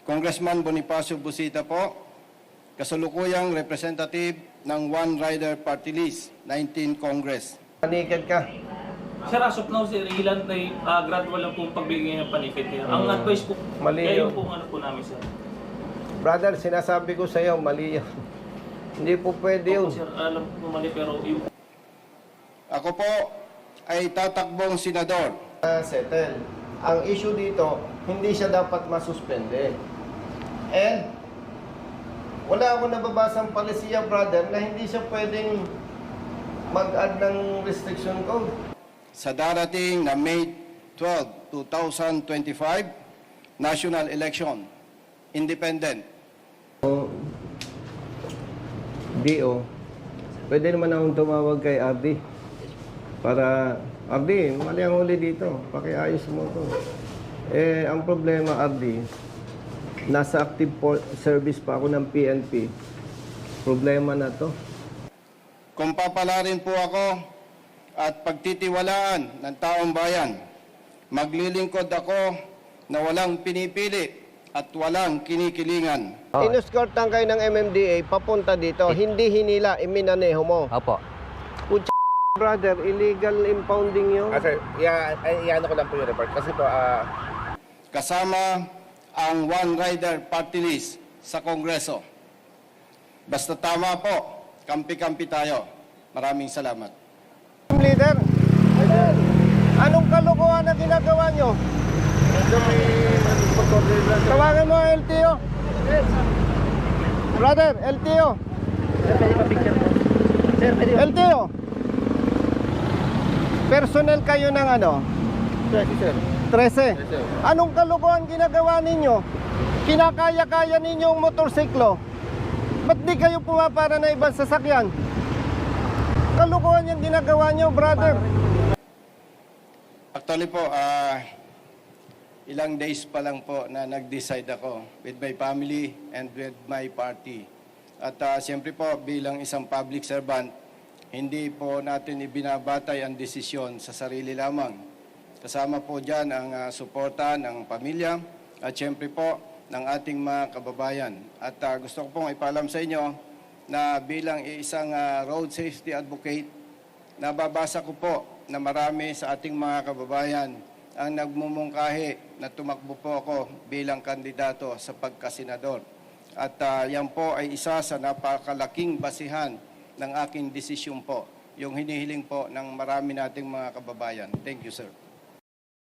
Congressman Bonifacio Busita po, kasalukuyang representative ng One Rider Party List, 19 Congress. Panikad ka. Sir, as of now, sir, ilan ay gradual lang pong pagbigay ng panikit niya. Ang advice po, Mali kaya yun. yung po ano po namin, sir. Brother, sinasabi ko sa'yo, mali yun. Hindi po pwede yun. Opo, sir, alam po mali, pero yung... Ako po ay tatakbong senador. Settle. Ang issue dito, hindi siya dapat masuspende. And, wala akong nababasang palisiya, brother, na hindi siya pwedeng mag-add ng restriction code. Sa darating na May 12, 2025, national election, independent. DO, pwede naman akong tumawag kay RD. Para, RD, mali ang huli dito. Pakiayos mo to. Ang problema, RD, nasa active service pa ako ng PNP. Problema na to. Kung papalarin po ako at pagtitiwalaan ng taong bayan, maglilingkod ako na walang pinipili at walang kinikilingan. Inescortan kayo ng MMDA papunta dito. Hindi hinila, iminaneho mo. Opo. Putya, brother, illegal impounding yun. Sir, iyan ko lang po yung report. Kasi po, Kasama ang One Rider Party List sa Kongreso. Basta tama po, kampi-kampi tayo. Maraming salamat. Leader, anong kalokohan na ginagawa nyo? Tawagan mo ang LTO. Brother, LTO. LTO. Personnel kayo ng ano? 13. Anong kalokohan ginagawa ninyo? Kinakaya-kaya ninyong motorsiklo. Ba't di kayo pumapara na ibang sasakyan? Kalokohan yung ginagawa nyo, brother. Actually po, ilang days pa lang po na nag-decide ako with my family and with my party. At siyempre po, bilang isang public servant, hindi po natin ibinabatay ang desisyon sa sarili lamang. Kasama po dyan ang suporta ng pamilya at siyempre po ng ating mga kababayan. At gusto ko pong ipaalam sa inyo na bilang isang road safety advocate, nababasa ko po na marami sa ating mga kababayan ang nagmumungkahi na tumakbo po ako bilang kandidato sa pagkasenador. At yan po ay isa sa napakalaking basihan ng aking desisyon po, yung hinihiling po ng marami nating mga kababayan. Thank you, sir.